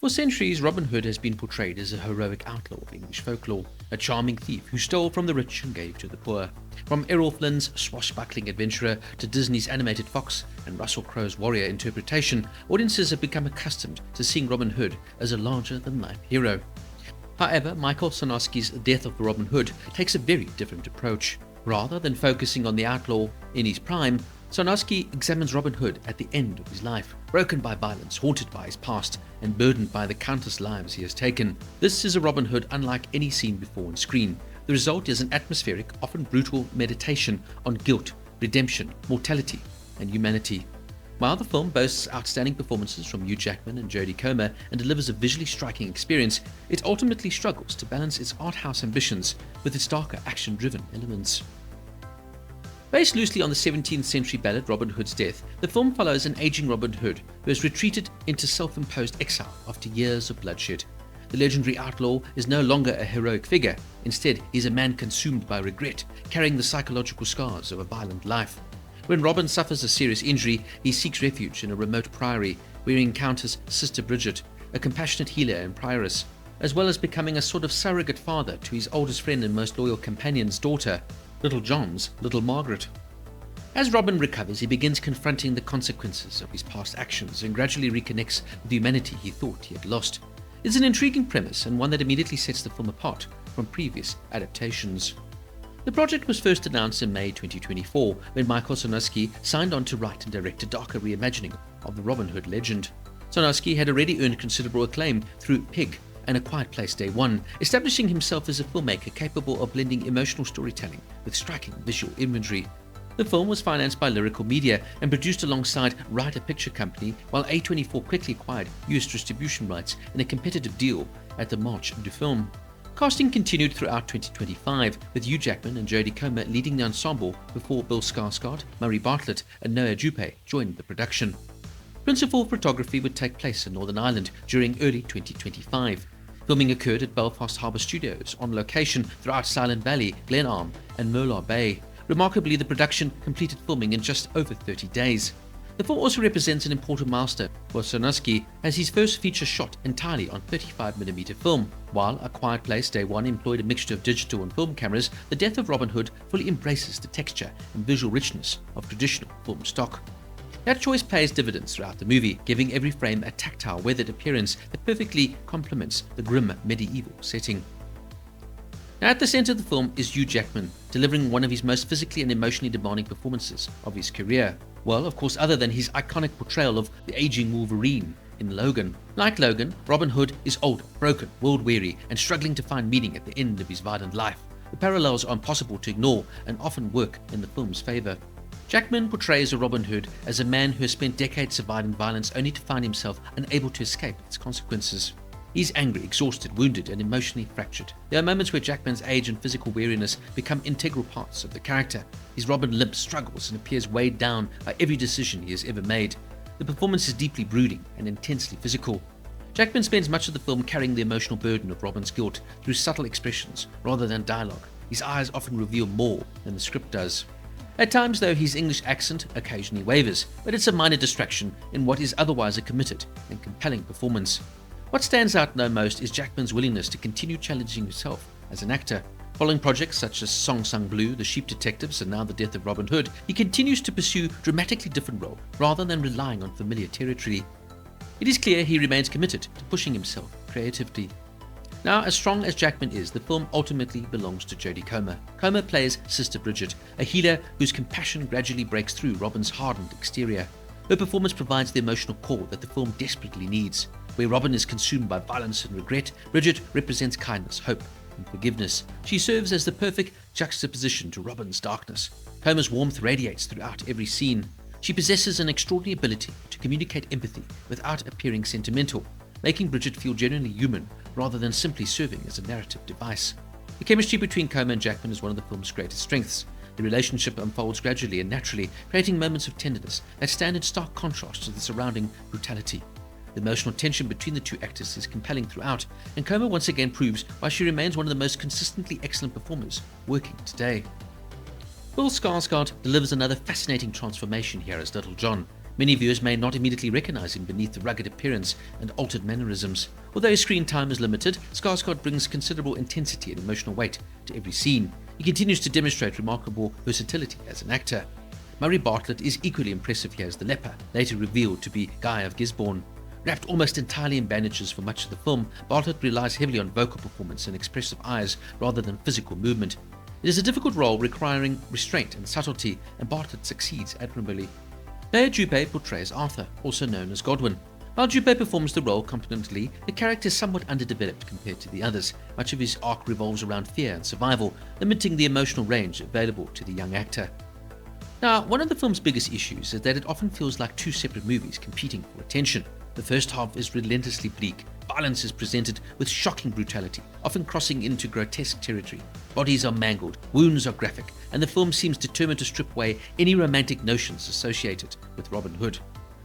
For centuries, Robin Hood has been portrayed as a heroic outlaw of English folklore, a charming thief who stole from the rich and gave to the poor. From Errol Flynn's swashbuckling adventurer to Disney's animated Fox and Russell Crowe's warrior interpretation, audiences have become accustomed to seeing Robin Hood as a larger-than-life hero. However, Michael Sarnoski's Death of Robin Hood takes a very different approach. Rather than focusing on the outlaw in his prime, Sarnoski examines Robin Hood at the end of his life, broken by violence, haunted by his past, and burdened by the countless lives he has taken. This is a Robin Hood unlike any seen before on screen. The result is an atmospheric, often brutal meditation on guilt, redemption, mortality, and humanity. While the film boasts outstanding performances from Hugh Jackman and Jodie and delivers a visually striking experience, it ultimately struggles to balance its art house ambitions with its darker, action-driven elements. Based loosely on the 17th century ballad Robin Hood's Death, the film follows an aging Robin Hood who has retreated into self-imposed exile after years of bloodshed. The legendary outlaw is no longer a heroic figure. Instead, he is a man consumed by regret, carrying the psychological scars of a violent life. When Robin suffers a serious injury, he seeks refuge in a remote priory where he encounters Sister Bridget, a compassionate healer and prioress, as well as becoming a sort of surrogate father to his oldest friend and most loyal companion's daughter, Little John's little Margaret. As Robin recovers, he begins confronting the consequences of his past actions and gradually reconnects with the humanity he thought he had lost. It's an intriguing premise and one that immediately sets the film apart from previous adaptations. The project was first announced in May 2024 when Michael Sarnoski signed on to write and direct a darker reimagining of the Robin Hood legend. Sarnoski had already earned considerable acclaim through Pig and A Quiet Place Day One, establishing himself as a filmmaker capable of blending emotional storytelling with striking visual imagery. The film was financed by Lyrical Media and produced alongside Writer Picture Company, while A24 quickly acquired US distribution rights in a competitive deal at the March du Film. Casting continued throughout 2025, with Hugh Jackman and Jodie leading the ensemble before Bill Skarsgård, Murray Bartlett and Noah Jupe joined the production. Principal photography would take place in Northern Ireland during early 2025. Filming occurred at Belfast Harbour Studios, on location throughout Silent Valley, Glenarm and Merlar Bay. Remarkably, the production completed filming in just over 30 days. The film also represents an important milestone for Sarnoski, as his first feature shot entirely on 35mm film. While A Quiet Place Day One employed a mixture of digital and film cameras, The Death of Robin Hood fully embraces the texture and visual richness of traditional film stock. That choice pays dividends throughout the movie, giving every frame a tactile, weathered appearance that perfectly complements the grim medieval setting. Now, at the center of the film is Hugh Jackman, delivering one of his most physically and emotionally demanding performances of his career. Well, of course, other than his iconic portrayal of the aging Wolverine in Logan. Like Logan, Robin Hood is old, broken, world-weary, and struggling to find meaning at the end of his violent life. The parallels are impossible to ignore and often work in the film's favor. Jackman portrays a Robin Hood as a man who has spent decades surviving violence only to find himself unable to escape its consequences. He's angry, exhausted, wounded, and emotionally fractured. There are moments where Jackman's age and physical weariness become integral parts of the character. His Robin limps, struggles, and appears weighed down by every decision he has ever made. The performance is deeply brooding and intensely physical. Jackman spends much of the film carrying the emotional burden of Robin's guilt through subtle expressions rather than dialogue. His eyes often reveal more than the script does. At times, though, his English accent occasionally wavers, but it's a minor distraction in what is otherwise a committed and compelling performance. What stands out though most is Jackman's willingness to continue challenging himself as an actor. Following projects such as Song Sung Blue, The Sheep Detectives, and now The Death of Robin Hood, he continues to pursue dramatically different roles rather than relying on familiar territory. It is clear he remains committed to pushing himself creatively. Now, as strong as Jackman is, the film ultimately belongs to Jodie Comer. Comer plays Sister Bridget, a healer whose compassion gradually breaks through Robin's hardened exterior. Her performance provides the emotional core that the film desperately needs. Where Robin is consumed by violence and regret, Bridget represents kindness, hope, and forgiveness. She serves as the perfect juxtaposition to Robin's darkness. Comer's warmth radiates throughout every scene. She possesses an extraordinary ability to communicate empathy without appearing sentimental, making Bridget feel genuinely human rather than simply serving as a narrative device. The chemistry between Comer and Jackman is one of the film's greatest strengths. The relationship unfolds gradually and naturally, creating moments of tenderness that stand in stark contrast to the surrounding brutality. The emotional tension between the two actors is compelling throughout, and Comer once again proves why she remains one of the most consistently excellent performers working today. Bill Skarsgård delivers another fascinating transformation here as Little John. Many viewers may not immediately recognize him beneath the rugged appearance and altered mannerisms. Although his screen time is limited, Skarsgård brings considerable intensity and emotional weight to every scene. He continues to demonstrate remarkable versatility as an actor. Murray Bartlett is equally impressive here as the leper, later revealed to be Guy of Gisborne. Wrapped almost entirely in bandages for much of the film, Bartlett relies heavily on vocal performance and expressive eyes rather than physical movement. It is a difficult role requiring restraint and subtlety, and Bartlett succeeds admirably. Player Jupe portrays Arthur, also known as Godwin. While Jupe performs the role competently, the character is somewhat underdeveloped compared to the others. Much of his arc revolves around fear and survival, limiting the emotional range available to the young actor. Now, one of the film's biggest issues is that it often feels like two separate movies competing for attention. The first half is relentlessly bleak. Violence is presented with shocking brutality, often crossing into grotesque territory. Bodies are mangled, wounds are graphic, and the film seems determined to strip away any romantic notions associated with Robin Hood.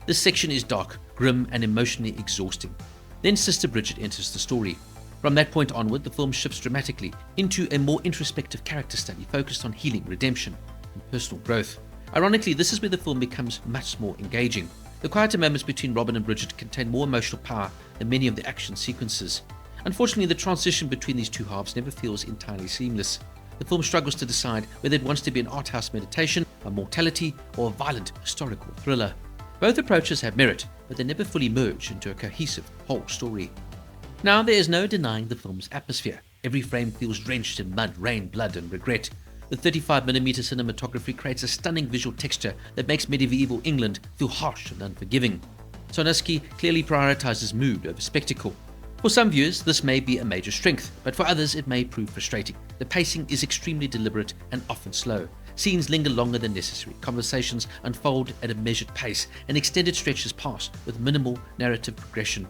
This section is dark, grim, and emotionally exhausting. Then Sister Bridget enters the story. From that point onward, the film shifts dramatically into a more introspective character study focused on healing, redemption, and personal growth. Ironically, this is where the film becomes much more engaging. The quieter moments between Robin and Bridget contain more emotional power than many of the action sequences. Unfortunately, the transition between these two halves never feels entirely seamless. The film struggles to decide whether it wants to be an art house meditation, a mortality, or a violent historical thriller. Both approaches have merit, but they never fully merge into a cohesive whole story. Now, there is no denying the film's atmosphere. Every frame feels drenched in mud, rain, blood, and regret. The 35mm cinematography creates a stunning visual texture that makes medieval England feel harsh and unforgiving. Sarnoski clearly prioritizes mood over spectacle. For some viewers, this may be a major strength, but for others it may prove frustrating. The pacing is extremely deliberate and often slow. Scenes linger longer than necessary, conversations unfold at a measured pace, and extended stretches pass with minimal narrative progression.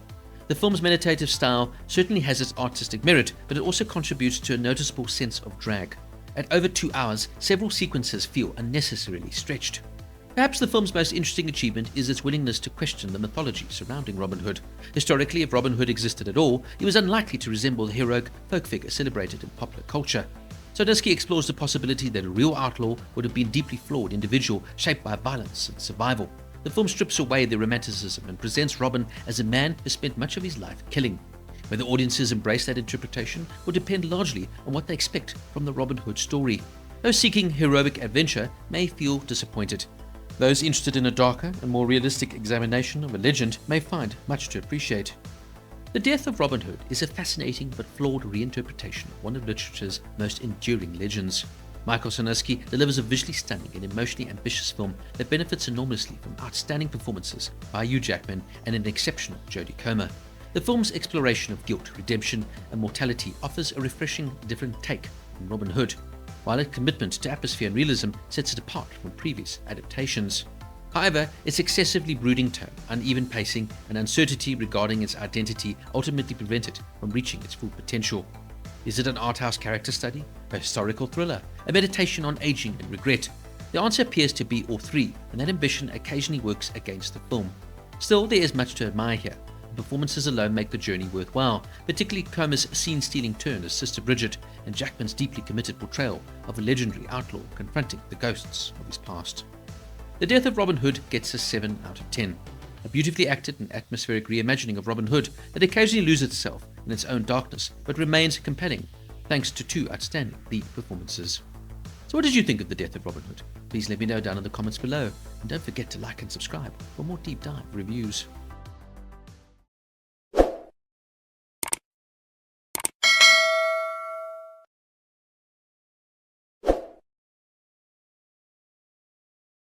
The film's meditative style certainly has its artistic merit, but it also contributes to a noticeable sense of drag. At over 2 hours, several sequences feel unnecessarily stretched. Perhaps the film's most interesting achievement is its willingness to question the mythology surrounding Robin Hood. Historically, if Robin Hood existed at all, he was unlikely to resemble the heroic folk figure celebrated in popular culture. Sarnoski explores the possibility that a real outlaw would have been a deeply flawed individual shaped by violence and survival. The film strips away the romanticism and presents Robin as a man who spent much of his life killing. Whether audiences embrace that interpretation will depend largely on what they expect from the Robin Hood story. Those seeking heroic adventure may feel disappointed. Those interested in a darker and more realistic examination of a legend may find much to appreciate. The Death of Robin Hood is a fascinating but flawed reinterpretation of one of literature's most enduring legends. Michael Sarnoski delivers a visually stunning and emotionally ambitious film that benefits enormously from outstanding performances by Hugh Jackman and an exceptional Jodie Comer. The film's exploration of guilt, redemption, and mortality offers a refreshing, different take on Robin Hood, while its commitment to atmosphere and realism sets it apart from previous adaptations. However, its excessively brooding tone, uneven pacing, and uncertainty regarding its identity ultimately prevent it from reaching its full potential. Is it an art house character study, a historical thriller, a meditation on aging and regret? The answer appears to be all three, and that ambition occasionally works against the film. Still, there is much to admire here. Performances alone make the journey worthwhile, particularly Comer's scene-stealing turn as Sister Bridget and Jackman's deeply committed portrayal of a legendary outlaw confronting the ghosts of his past. The Death of Robin Hood gets a 7 out of 10. A beautifully acted and atmospheric reimagining of Robin Hood that occasionally loses itself in its own darkness, but remains compelling thanks to two outstanding lead performances. So what did you think of The Death of Robin Hood? Please let me know down in the comments below, and don't forget to like and subscribe for more deep dive reviews.